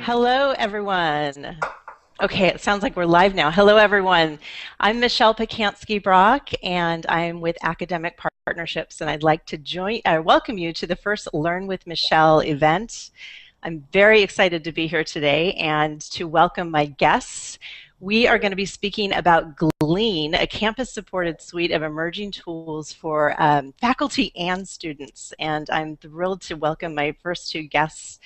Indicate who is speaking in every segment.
Speaker 1: Hello, everyone. Okay, it sounds like we're live now. Hello, everyone. I'm Michelle Pacansky-Brock, and I'm with Academic Partnerships, and I'd like to welcome you to the first Learn with Michelle event. I'm very excited to be here today and to welcome my guests. We are going to be speaking about GLEAN, a campus-supported suite of emerging tools for faculty and students. And I'm thrilled to welcome my first two guests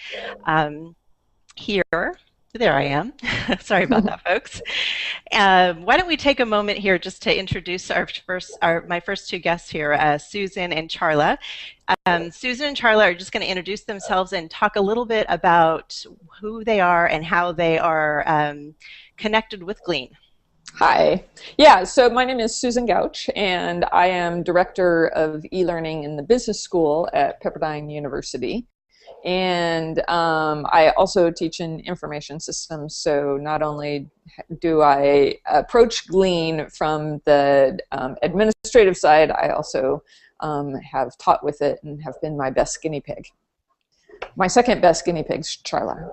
Speaker 1: here. There I am. Sorry about that, folks. Why don't we take a moment here just to introduce my first two guests here, Susan and Charla. Susan and Charla are just going to introduce themselves and talk a little bit about who they are and how they are connected with GLEAN.
Speaker 2: Hi. Yeah, so my name is Susan Gautsch, and I am Director of eElearning in the Business School at Pepperdine University. And I also teach in information systems, so not only do I approach GLEAN from the administrative side, I also have taught with it and have been my best guinea pig. My second best guinea pig is Charla.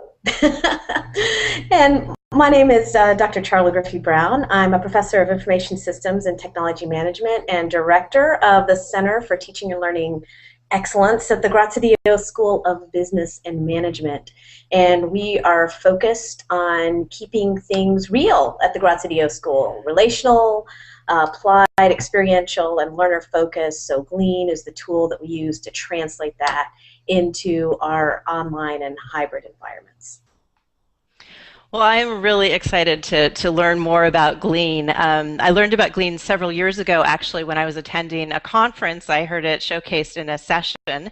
Speaker 3: And my name is Dr. Charla Griffy-Brown. I'm a professor of information systems and technology management and director of the Center for Teaching and Learning Excellence at the Grazie-Dio School of Business and Management. And we are focused on keeping things real at the Grazie-Dio School, relational, applied, experiential, and learner focused. So GLEAN is the tool that we use to translate that into our online and hybrid environments.
Speaker 1: Well, I'm really excited to learn more about GLEAN. I learned about GLEAN several years ago, actually, when I was attending a conference. I heard it showcased in a session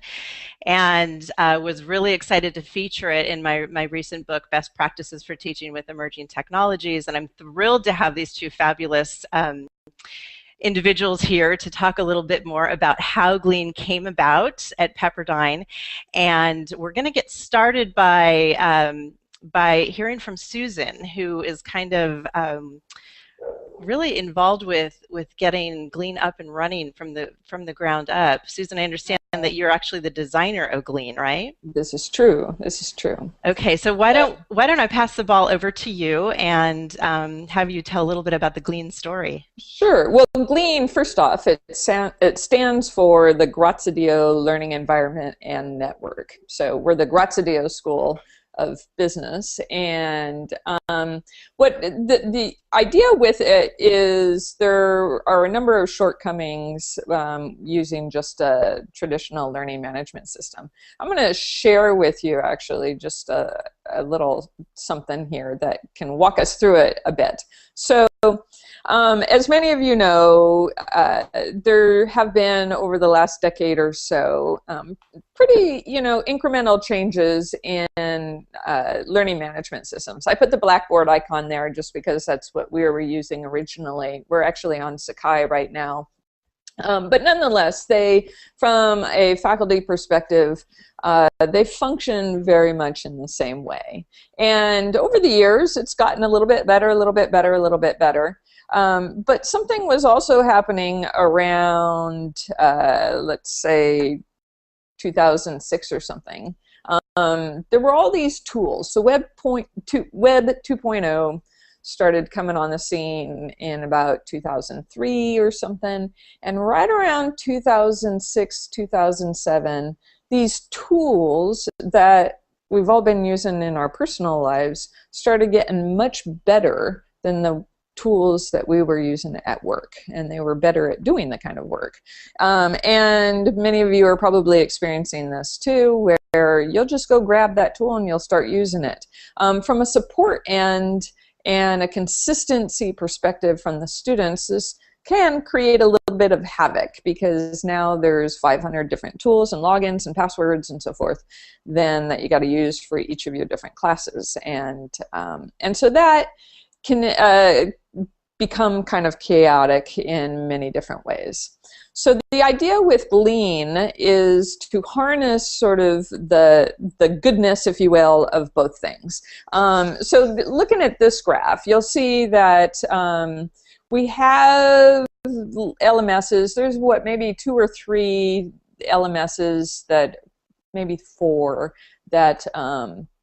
Speaker 1: and was really excited to feature it in my recent book, Best Practices for Teaching with Emerging Technologies. And I'm thrilled to have these two fabulous individuals here to talk a little bit more about how GLEAN came about at Pepperdine. And we're going to get started by hearing from Susan, who is kind of really involved with getting GLEAN up and running from the ground up. Susan, I understand that you're actually the designer of GLEAN, right?
Speaker 2: This is true. This is true.
Speaker 1: Okay, so why don't I pass the ball over to you and have you tell a little bit about the GLEAN story?
Speaker 2: Sure. Well, GLEAN, first off, it stands for the Grazie-Dio Learning Environment and Network. So we're the Grazie-Dio School of Business, and what the idea with it is there are a number of shortcomings using just a traditional learning management system. I'm going to share with you actually just a little something here that can walk us through it a bit. So as many of you know, there have been over the last decade or so pretty, incremental changes in learning management systems. I put the Blackboard icon there just because that's what we were using originally. We're actually on Sakai right now. But nonetheless, from a faculty perspective, they function very much in the same way. And over the years, it's gotten a little bit better, a little bit better, a little bit better. But something was also happening around, let's say, 2006 or something. There were all these tools. So Web 2.0 started coming on the scene in about 2003 or something. And right around 2006, 2007, these tools that we've all been using in our personal lives started getting much better than the tools that we were using at work, and they were better at doing the kind of work. And many of you are probably experiencing this too, where you'll just go grab that tool and you'll start using it. From a support end and a consistency perspective from the students, this can create a little bit of havoc because now there's 500 different tools and logins and passwords and so forth then that you got to use for each of your different classes, and so that can become kind of chaotic in many different ways. So the idea with GLEAN is to harness sort of the goodness, if you will, of both things. So looking at this graph, you'll see that we have LMSs. There's maybe 2 or 3 LMSs that maybe four that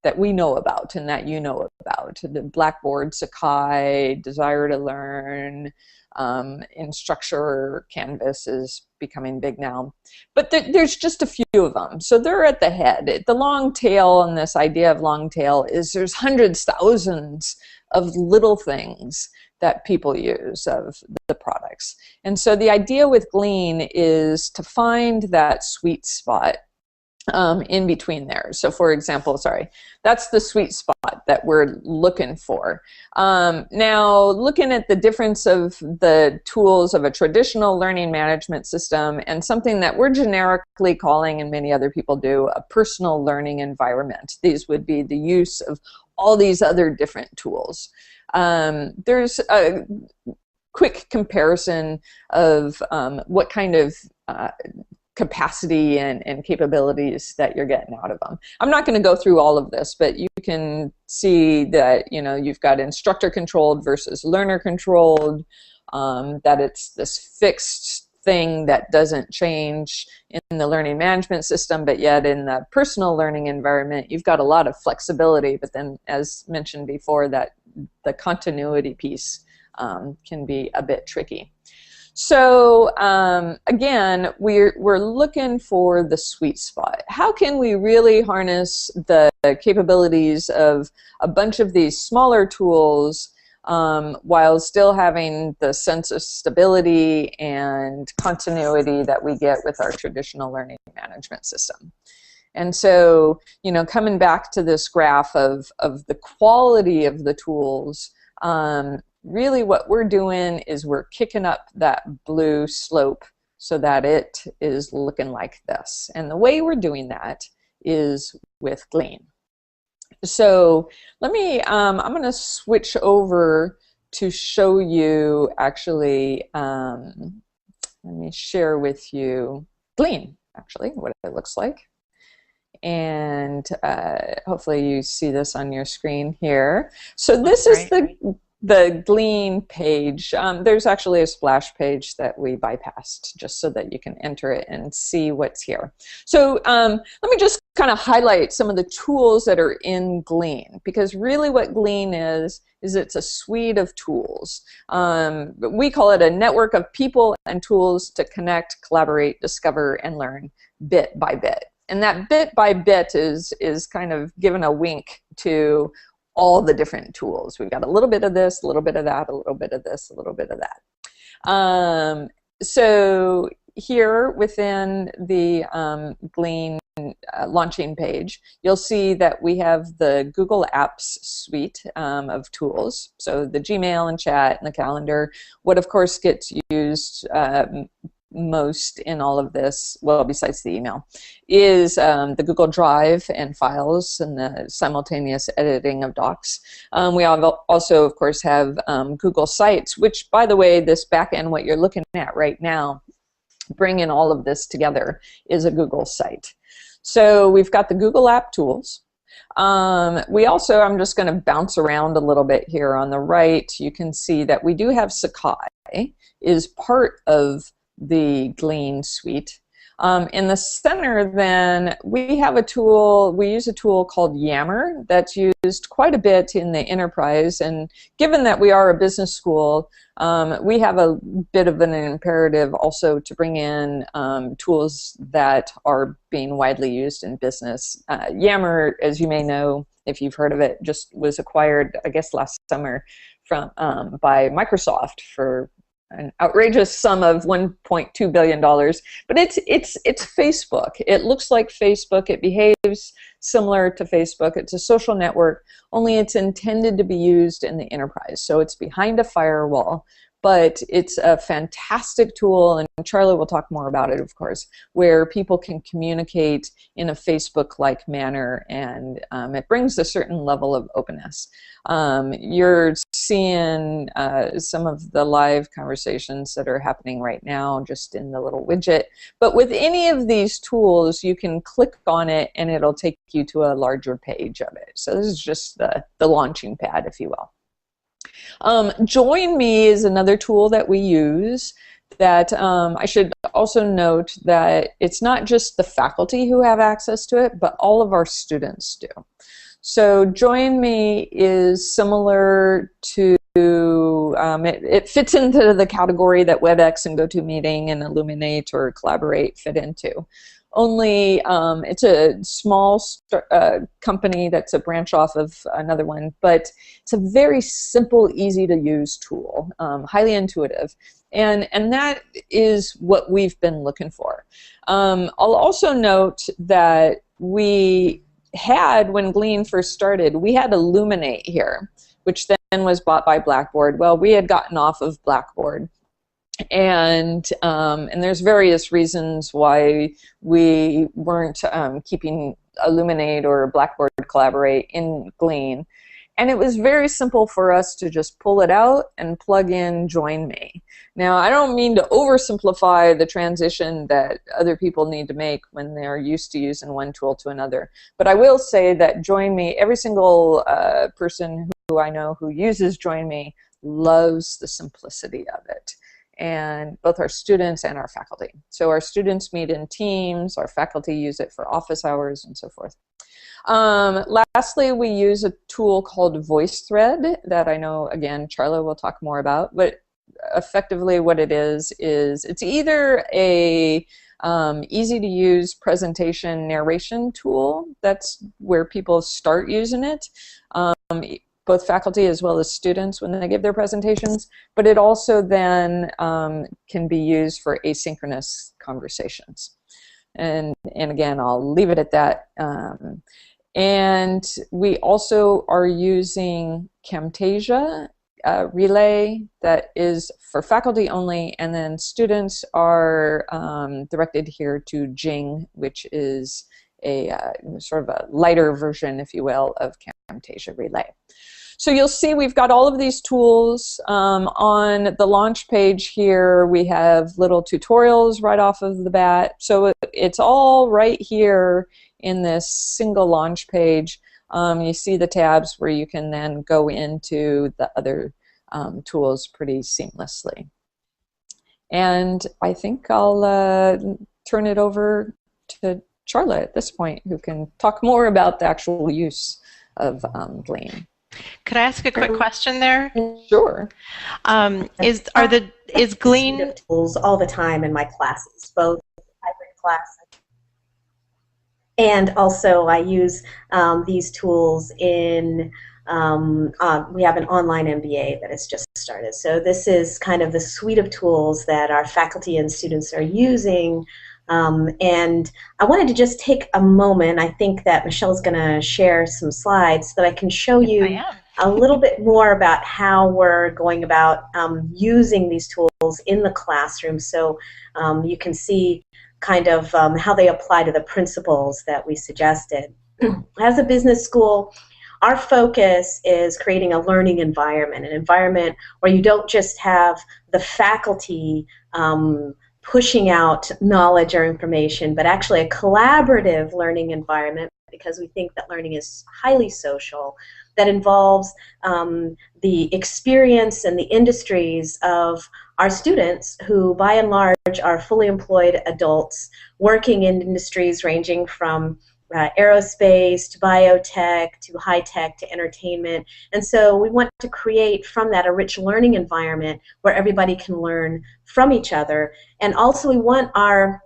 Speaker 2: that we know about and that you know about. The Blackboard, Sakai, Desire to Learn, Instructure, Canvas is becoming big now. But there's just a few of them. So they're at the head. The long tail, and this idea of long tail is there's hundreds, thousands of little things that people use of the products. And so the idea with GLEAN is to find that sweet spot in between there. So for example, sorry, that's the sweet spot that we're looking for. Now, looking at the difference of the tools of a traditional learning management system and something that we're generically calling, and many other people do, a personal learning environment. These would be the use of all these other different tools. There's a quick comparison of what kind of capacity and capabilities that you're getting out of them. I'm not going to go through all of this, but you can see that, you know, you've got instructor controlled versus learner controlled, that it's this fixed thing that doesn't change in the learning management system, but yet in the personal learning environment, you've got a lot of flexibility. But then, as mentioned before, that the continuity piece can be a bit tricky. So again, we're looking for the sweet spot. How can we really harness the capabilities of a bunch of these smaller tools while still having the sense of stability and continuity that we get with our traditional learning management system? And so, you know, coming back to this graph of the quality of the tools, really what we're doing is we're kicking up that blue slope so that it is looking like this. And the way we're doing that is with GLEAN. So let me, I'm going to switch over to show you actually, let me share with you GLEAN, actually, what it looks like. And hopefully you see this on your screen here. So this is the GLEAN page. There's actually a splash page that we bypassed just so that you can enter it and see what's here. So let me just kind of highlight some of the tools that are in GLEAN, because really what GLEAN is it's a suite of tools. We call it a network of people and tools to connect, collaborate, discover, and learn bit by bit. And that bit by bit is kind of given a wink to all the different tools. We've got a little bit of this, a little bit of that, a little bit of this, a little bit of that. So here within the GLEAN launching page, you'll see that we have the Google Apps suite of tools. So the Gmail and chat and the calendar. What of course gets used most in all of this, well, besides the email, is the Google Drive and files and the simultaneous editing of docs. We also, of course, have Google Sites, which, by the way, this back end, what you're looking at right now, bringing all of this together, is a Google site. So we've got the Google App tools. We also, I'm just going to bounce around a little bit here. On the right, you can see that we do have Sakai, is part of the GLEAN suite. In the center then, we have a tool, we use a tool called Yammer that's used quite a bit in the enterprise, and given that we are a business school, we have a bit of an imperative also to bring in tools that are being widely used in business. Yammer, as you may know, if you've heard of it, just was acquired, I guess, last summer from by Microsoft for an outrageous sum of $1.2 billion, but it's Facebook. It looks like Facebook. It behaves similar to Facebook. It's a social network, only it's intended to be used in the enterprise. So it's behind a firewall, but it's a fantastic tool, and Charla will talk more about it, of course, where people can communicate in a Facebook-like manner, and it brings a certain level of openness. You're seeing some of the live conversations that are happening right now just in the little widget, but with any of these tools, you can click on it and it'll take you to a larger page of it. So this is just the launching pad, if you will. Join Me is another tool that we use that I should also note that it's not just the faculty who have access to it, but all of our students do. So Join Me is similar to, it fits into the category that WebEx and GoToMeeting and Illuminate or Collaborate fit into. Only it's a small company that's a branch off of another one, but it's a very simple, easy to use tool, highly intuitive. And that is what we've been looking for. I'll also note that we had, when GLEAN first started, we had Illuminate here, which then was bought by Blackboard. Well, we had gotten off of Blackboard. And there's various reasons why we weren't keeping Illuminate or Blackboard Collaborate in GLEAN. And it was very simple for us to just pull it out and plug in Join Me. Now, I don't mean to oversimplify the transition that other people need to make when they're used to using one tool to another. But I will say that Join Me, every single person who I know who uses Join Me loves the simplicity of it. And both our students and our faculty. So our students meet in teams, our faculty use it for office hours and so forth. Lastly, we use a tool called Voicethread that I know, again, Charla will talk more about, but effectively what it is it's either a easy to use presentation narration tool. That's where people start using it. Both faculty as well as students when they give their presentations, but it also then can be used for asynchronous conversations. And again, I'll leave it at that. And we also are using Camtasia Relay that is for faculty only, and then students are directed here to Jing, which is a sort of a lighter version, if you will, of Camtasia Relay. So you'll see we've got all of these tools. On the launch page here, we have little tutorials right off of the bat. So it's all right here in this single launch page. You see the tabs where you can then go into the other tools pretty seamlessly. And I think I'll turn it over to Charla at this point, who can talk more about the actual use of GLEAN.
Speaker 1: Could I ask a quick question there?
Speaker 2: Sure.
Speaker 1: Is GLEAN
Speaker 3: tools all the time in my classes, both hybrid classes, and also I use these tools in. We have an online MBA that has just started. So this is kind of the suite of tools that our faculty and students are using. And I wanted to just take a moment. I think that Michelle's going to share some slides so that I can show you a little bit more about how we're going about using these tools in the classroom, so you can see kind of how they apply to the principles that we suggested. As a business school, our focus is creating a learning environment, an environment where you don't just have the faculty pushing out knowledge or information, but actually a collaborative learning environment, because we think that learning is highly social, that involves the experience and the industries of our students, who by and large are fully employed adults working in industries ranging from aerospace to biotech to high tech to entertainment. And so we want to create from that a rich learning environment where everybody can learn from each other. And also we want our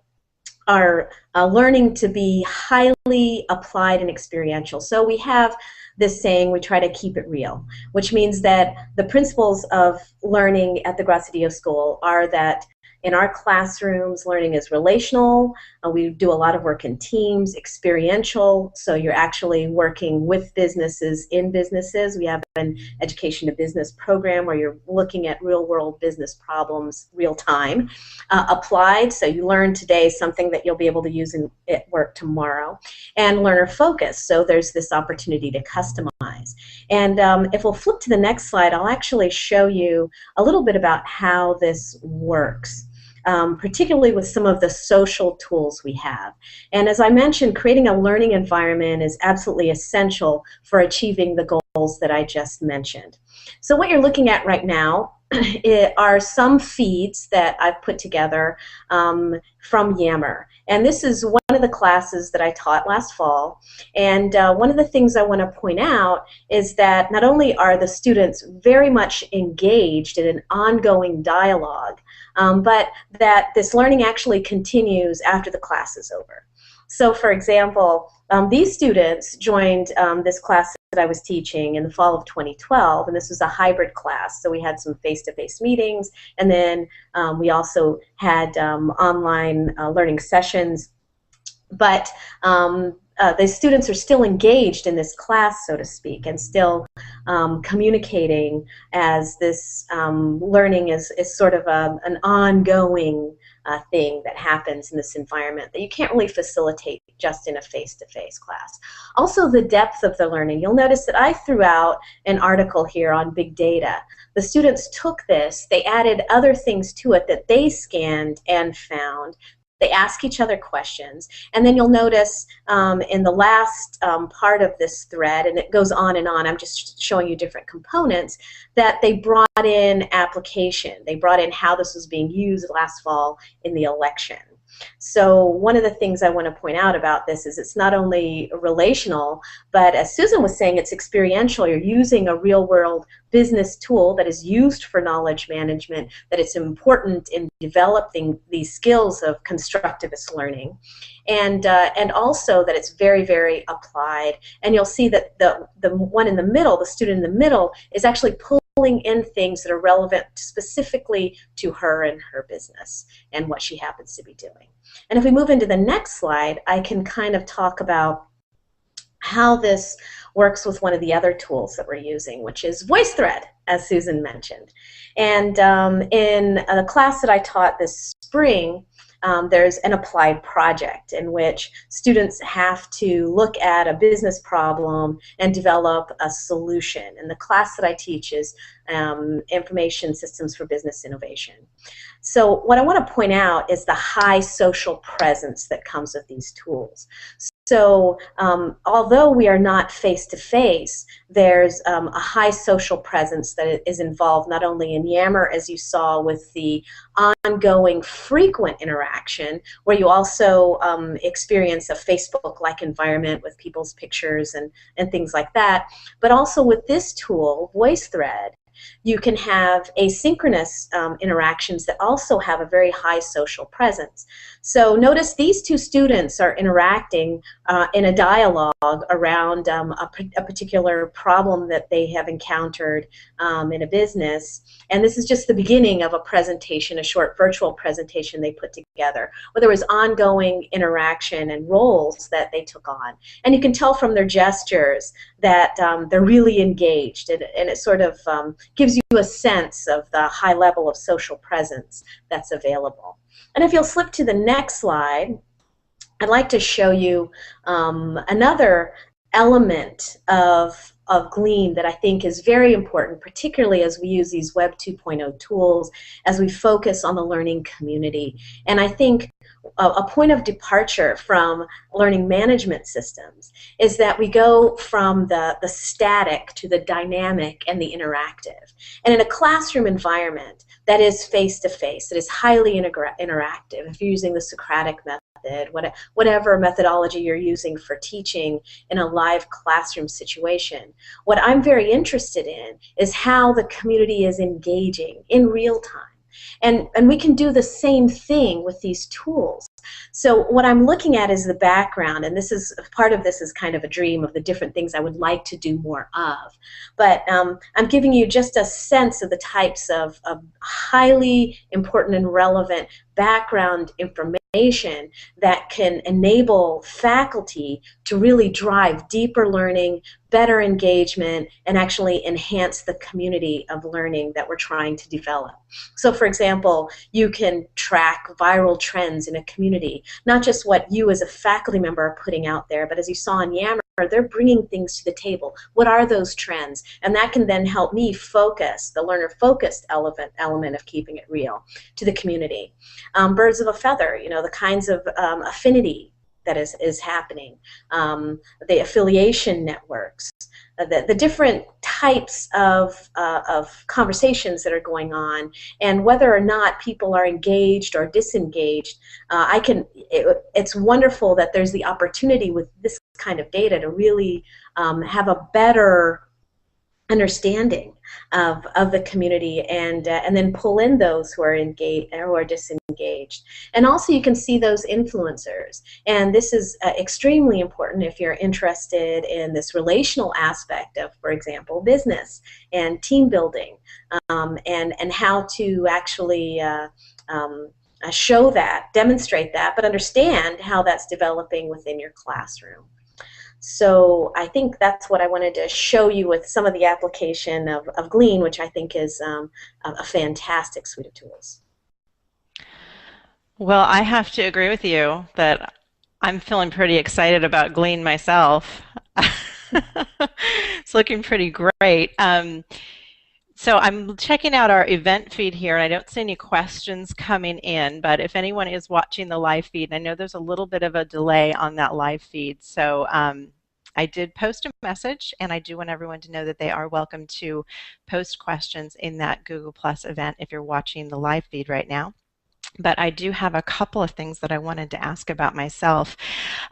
Speaker 3: learning to be highly applied and experiential. So we have this saying, we try to keep it real, which means that the principles of learning at the Grazie School are that in our classrooms, learning is relational. We do a lot of work in teams, experiential, so you're actually working with businesses in businesses. We have an education to business program where you're looking at real-world business problems real time. Applied, so you learn today something that you'll be able to use at work tomorrow. And learner focused, so there's this opportunity to customize. And if we'll flip to the next slide, I'll actually show you a little bit about how this works. Particularly with some of the social tools we have. And as I mentioned, creating a learning environment is absolutely essential for achieving the goals that I just mentioned. So what you're looking at right now are some feeds that I've put together from Yammer. And this is one of the classes that I taught last fall. And one of the things I want to point out is that not only are the students very much engaged in an ongoing dialogue, but that this learning actually continues after the class is over. So for example, these students joined this class that I was teaching in the fall of 2012, and this was a hybrid class. So we had some face-to-face meetings, and then we also had online learning sessions. But the students are still engaged in this class, so to speak, and still communicating as this learning is sort of an ongoing thing that happens in this environment that you can't really facilitate just in a face-to-face class. Also, the depth of the learning. You'll notice that I threw out an article here on big data. The students took this, they added other things to it that they scanned and found. They ask each other questions, and then you'll notice in the last part of this thread, and it goes on and on, I'm just showing you different components, that they brought in application. They brought in how this was being used last fall in the election. So one of the things I want to point out about this is it's not only relational, but as Susan was saying, it's experiential. You're using a real-world business tool that is used for knowledge management, that it's important in developing these skills of constructivist learning, and also that it's very, very applied. And you'll see that the one in the middle, the student in the middle, is actually pulling in things that are relevant specifically to her and her business and what she happens to be doing. And if we move into the next slide, I can kind of talk about how this works with one of the other tools that we're using, which is Voicethread, as Susan mentioned. And in the class that I taught this spring, there's an applied project in which students have to look at a business problem and develop a solution. And the class that I teach is Information Systems for Business Innovation. So what I want to point out is the high social presence that comes with these tools. So although we are not face-to-face, there's a high social presence that is involved not only in Yammer, as you saw with the ongoing frequent interaction, where you also experience a Facebook-like environment with people's pictures and things like that, but also with this tool, Voicethread, you can have asynchronous interactions that also have a very high social presence. So notice these two students are interacting in a dialogue around a particular problem that they have encountered in a business. And this is just the beginning of a presentation, a short virtual presentation they put together, where there was ongoing interaction and roles that they took on. And you can tell from their gestures that they're really engaged, and it sort of gives you a sense of the high level of social presence that's available. And if you'll flip to the next slide, I'd like to show you another element of GLEAN that I think is very important, particularly as we use these Web 2.0 tools, as we focus on the learning community. And I think a point of departure from learning management systems is that we go from the static to the dynamic and the interactive. And in a classroom environment that is face-to-face, that is highly interactive, if you're using the Socratic method, whatever methodology you're using for teaching in a live classroom situation, what I'm very interested in is how the community is engaging in real time. And we can do the same thing with these tools. So what I'm looking at is the background, and this is part of this is kind of a dream of the different things I would like to do more of. But I'm giving you just a sense of the types of highly important and relevant background information that can enable faculty to really drive deeper learning, better engagement, and actually enhance the community of learning that we're trying to develop. So for example, you can track viral trends in a community, not just what you as a faculty member are putting out there, but as you saw in Yammer, they're bringing things to the table. What are those trends? And that can then help me focus, the learner-focused element of keeping it real, to the community. Birds of a feather, you know, the kinds of affinity that is happening, the affiliation networks, the different types of conversations that are going on, and whether or not people are engaged or disengaged. It's wonderful that there's the opportunity with this kind of data to really have a better understanding of the community, and then pull in those who are engaged or who are disengaged. And also you can see those influencers, and this is extremely important if you're interested in this relational aspect of, for example, business and team building, and how to actually show that, demonstrate that, but understand how that's developing within your classroom. So I think that's what I wanted to show you with some of the application of GLEAN, which I think is a fantastic suite of tools.
Speaker 1: Well, I have to agree with you that I'm feeling pretty excited about GLEAN myself. It's looking pretty great. So I'm checking out our event feed here, and I don't see any questions coming in, but if anyone is watching the live feed, I know there's a little bit of a delay on that live feed, so I did post a message, and I do want everyone to know that they are welcome to post questions in that Google Plus event if you're watching the live feed right now. But I do have a couple of things that I wanted to ask about myself.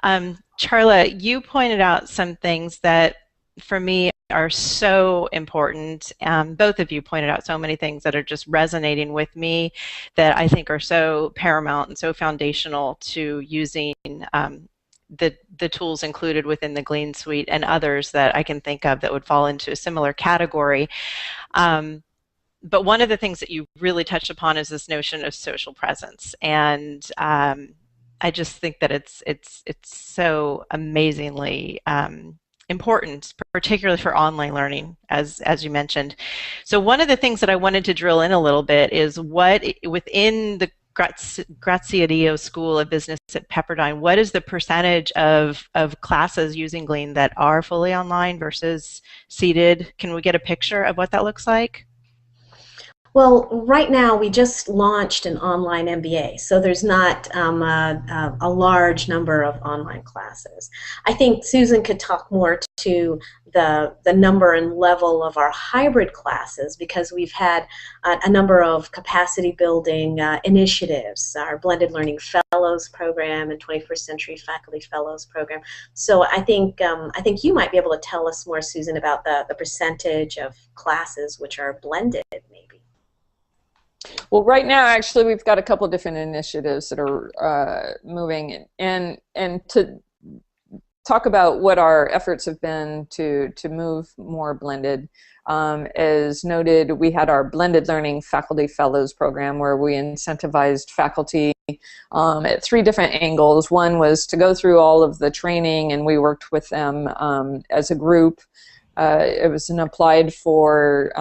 Speaker 1: Charla, you pointed out some things that for me are so important. Both of you pointed out so many things that are just resonating with me that I think are so paramount and so foundational to using the tools included within the GLEAN suite, and others that I can think of that would fall into a similar category. But one of the things that you really touched upon is this notion of social presence, and I just think that it's so amazingly important, particularly for online learning, as you mentioned. So one of the things that I wanted to drill in a little bit is what within the Grazie School of Business at Pepperdine, what is the percentage of classes using GLEAN that are fully online versus seated? Can we get a picture of what that looks like?
Speaker 3: Well, right now we just launched an online MBA, so there's not a large number of online classes. I think Susan could talk more to the number and level of our hybrid classes, because we've had a number of capacity building initiatives, our Blended Learning Fellows program and 21st Century Faculty Fellows program. So I think you might be able to tell us more, Susan, about the percentage of classes which are blended, maybe.
Speaker 2: Well, right now, actually, we've got a couple of different initiatives that are moving, and to talk about what our efforts have been to move more blended. As noted, we had our Blended Learning Faculty Fellows program where we incentivized faculty at 3 different angles. One was to go through all of the training, and we worked with them as a group. It was an applied for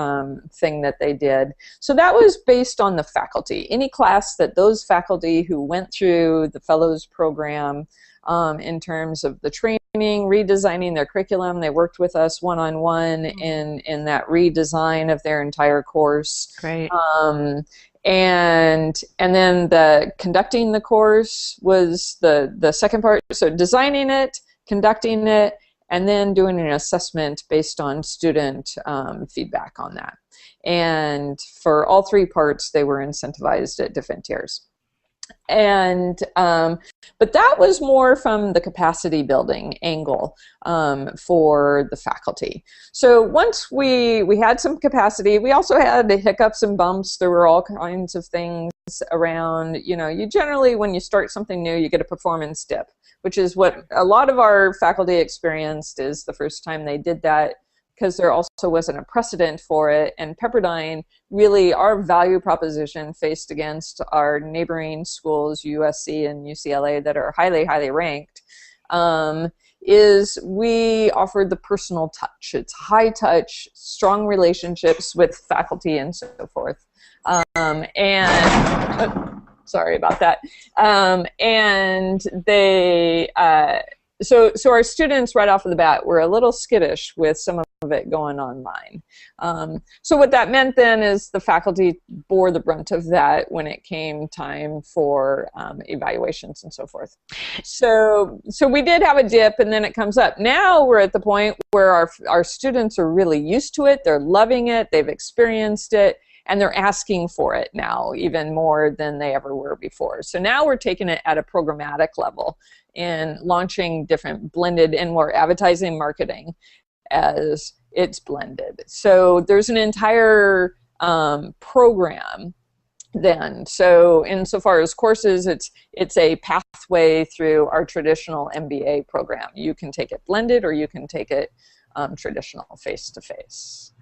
Speaker 2: thing that they did. So that was based on the faculty. Any class that those faculty who went through the Fellows program in terms of the training, redesigning their curriculum, they worked with us one-on-one in that redesign of their entire course.
Speaker 1: Great.
Speaker 2: And then the conducting the course was the second part. So designing it, conducting it, and then doing an assessment based on student feedback on that. And for all 3 parts, they were incentivized at different tiers. And but that was more from the capacity building angle for the faculty. So once we had some capacity, we also had the hiccups and bumps. There were all kinds of things around, you generally, when you start something new, you get a performance dip, which is what a lot of our faculty experienced is the first time they did that, because there also wasn't a precedent for it. And Pepperdine, really, our value proposition faced against our neighboring schools, USC and UCLA, that are highly, highly ranked, is we offered the personal touch. It's high touch, strong relationships with faculty and so forth. Sorry about that. And they, so our students right off of the bat were a little skittish with some of of it going online. So what that meant then is the faculty bore the brunt of that when it came time for evaluations and so forth. So we did have a dip, and then it comes up. Now we're at the point where our students are really used to it. They're loving it. They've experienced it. And they're asking for it now even more than they ever were before. So now we're taking it at a programmatic level and launching different blended, and more advertising marketing as it's blended. So there's an entire program then. So insofar as courses, it's a pathway through our traditional MBA program. You can take it blended, or you can take it traditional face-to-face.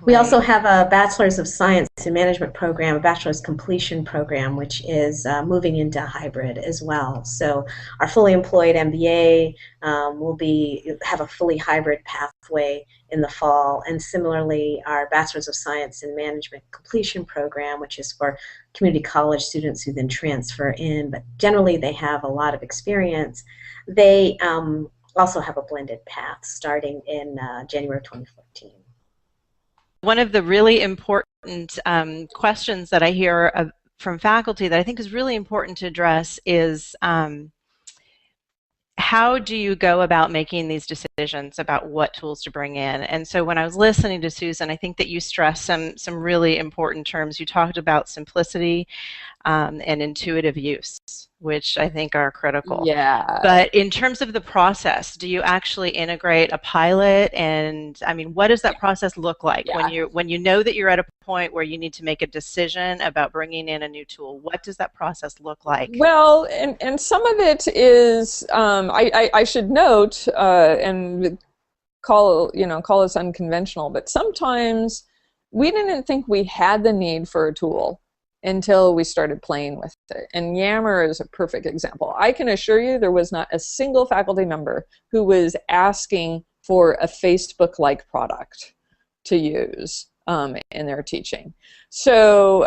Speaker 3: We also have a Bachelor's of Science in Management program, a Bachelor's Completion program, which is moving into hybrid as well. So our fully employed MBA will have a fully hybrid pathway in the fall, and similarly our Bachelor's of Science in Management Completion program, which is for community college students who then transfer in, but generally they have a lot of experience. They also have a blended path starting in January of 2014.
Speaker 1: One of the really important questions that I hear from faculty that I think is really important to address is how do you go about making these decisions about what tools to bring in? And so when I was listening to Susan, I think that you stressed some really important terms. You talked about simplicity and intuitive use, which I think are critical.
Speaker 2: Yeah.
Speaker 1: But in terms of the process, do you actually integrate a pilot? And I mean, what does that process look like when you know that you're at a point where you need to make a decision about bringing in a new tool? What does that process look like?
Speaker 2: Well, and some of it is I should note and call us unconventional, but sometimes we didn't think we had the need for a tool until we started playing with it. And Yammer is a perfect example. I can assure you there was not a single faculty member who was asking for a Facebook-like product to use in their teaching. So,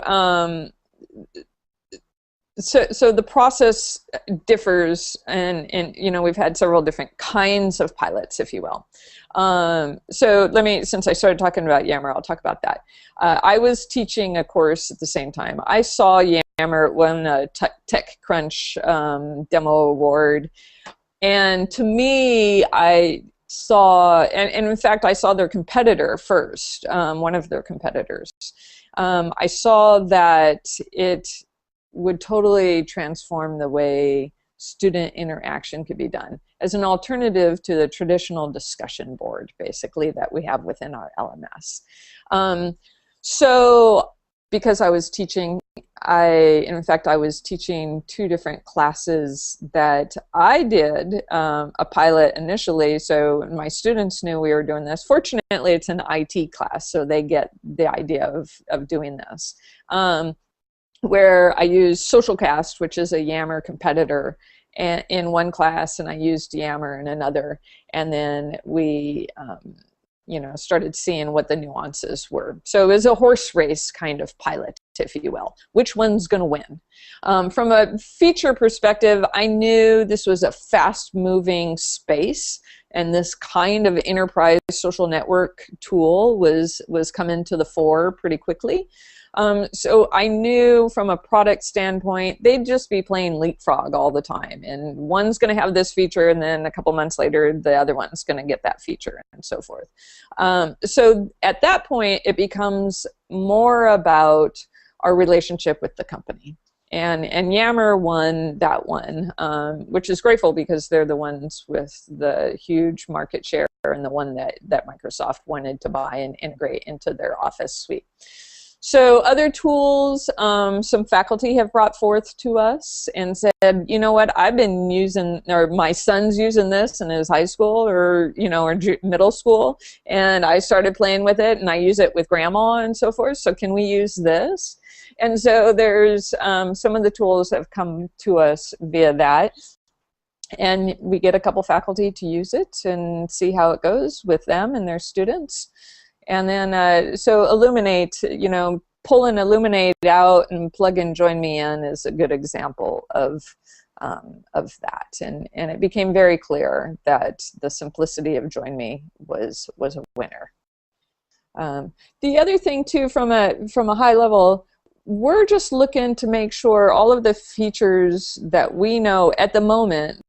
Speaker 2: so the process differs, and we've had several different kinds of pilots, if you will. So since I started talking about Yammer, I'll talk about that. I was teaching a course at the same time. I saw Yammer win a TechCrunch demo award, and to me, I saw, and in fact, I saw their competitor first, one of their competitors. I saw that it would totally transform the way student interaction could be done as an alternative to the traditional discussion board, basically, that we have within our LMS. So because I was teaching, in fact, I was teaching 2 different classes that I did a pilot initially, so my students knew we were doing this. Fortunately, it's an IT class, so they get the idea of doing this. Where I used Socialcast, which is a Yammer competitor, in one class, and I used Yammer in another, and then we started seeing what the nuances were. So it was a horse race kind of pilot, if you will. Which one's going to win? From a feature perspective, I knew this was a fast-moving space, and this kind of enterprise social network tool was coming to the fore pretty quickly. So I knew from a product standpoint, they'd just be playing leapfrog all the time. And one's going to have this feature, and then a couple months later, the other one's going to get that feature, and so forth. So at that point, it becomes more about our relationship with the company. And Yammer won that one, which is grateful because they're the ones with the huge market share and the one that Microsoft wanted to buy and integrate into their Office suite. So other tools, some faculty have brought forth to us and said, you know what, I've been using, or my son's using this in his high school or middle school, and I started playing with it, and I use it with grandma and so forth, so can we use this? And so there's some of the tools have come to us via that. And we get a couple faculty to use it and see how it goes with them and their students. And then, so Illuminate, pulling Illuminate out and plug in Join Me In is a good example of of that, and it became very clear that the simplicity of Join Me was a winner. The other thing too, from a high level, we're just looking to make sure all of the features that we know at the moment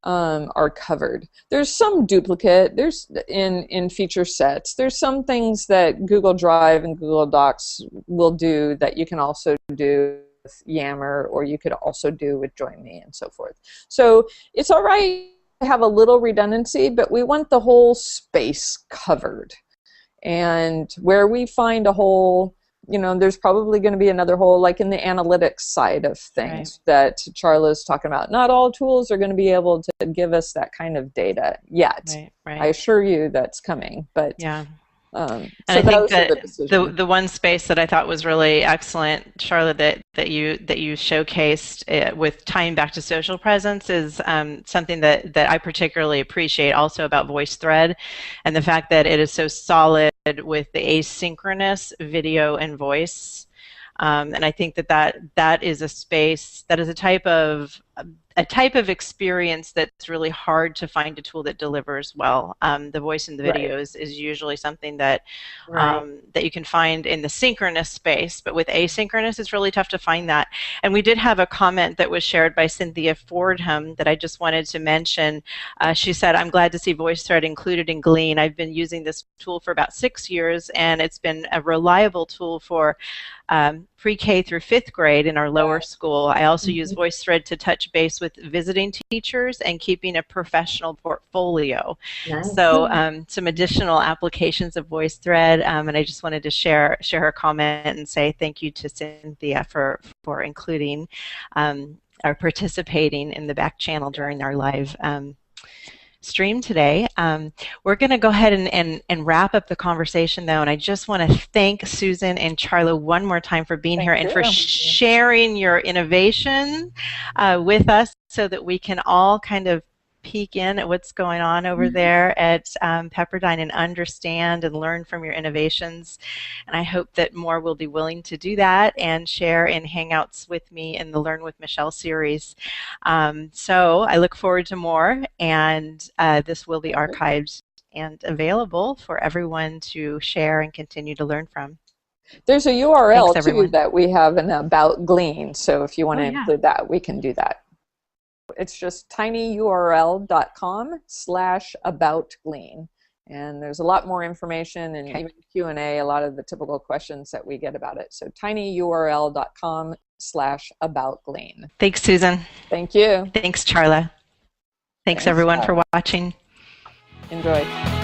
Speaker 2: are covered. There's some duplicate. There's in feature sets. There's some things that Google Drive and Google Docs will do that you can also do with Yammer, or you could also do with Join Me and so forth. So it's all right to have a little redundancy, but we want the whole space covered. And where we find a hole, you know, there's probably going to be another hole, like in the analytics side of things that Charla is talking about. Not all tools are going to be able to give us that kind of data yet. I assure you that's coming. But
Speaker 1: yeah.
Speaker 2: And
Speaker 1: I think that the one space that I thought was really excellent, Charla, that you showcased with tying back to social presence is something that I particularly appreciate also about Voicethread, and the fact that it is so solid with the asynchronous video and voice. And I think that is a space, that is a type of experience that's really hard to find a tool that delivers well. The voice and the videos is usually something that that you can find in the synchronous space, but with asynchronous, it's really tough to find that. And we did have a comment that was shared by Cynthia Fordham that I just wanted to mention. She said, "I'm glad to see Voicethread included in GLEAN. I've been using this tool for about 6 years, and it's been a reliable tool for pre-K through 5th grade in our lower school. I also use Voicethread to touch base with visiting teachers and keeping a professional portfolio." So some additional applications of Voicethread, and I just wanted to share her comment and say thank you to Cynthia for including or participating in the back channel during our live stream today. We're going to go ahead and wrap up the conversation though, and I just want to thank Susan and Charla one more time for being here and for sharing your innovation with us so that we can all kind of peek in at what's going on over there at Pepperdine and understand and learn from your innovations. And I hope that more will be willing to do that and share in Hangouts with me in the Learn with Michelle series. So I look forward to more, and this will be archived and available for everyone to share and continue to learn from.
Speaker 2: There's a URL too that we have an About GLEAN, so if you want to include that, we can do that. It's just tinyurl.com/aboutglean, and there's a lot more information and even Q&A, a lot of the typical questions that we get about it. So tinyurl.com/aboutglean.
Speaker 1: Thanks, Susan.
Speaker 2: Thanks you.
Speaker 1: Thanks, Charla. Thanks everyone for watching.
Speaker 2: Enjoy.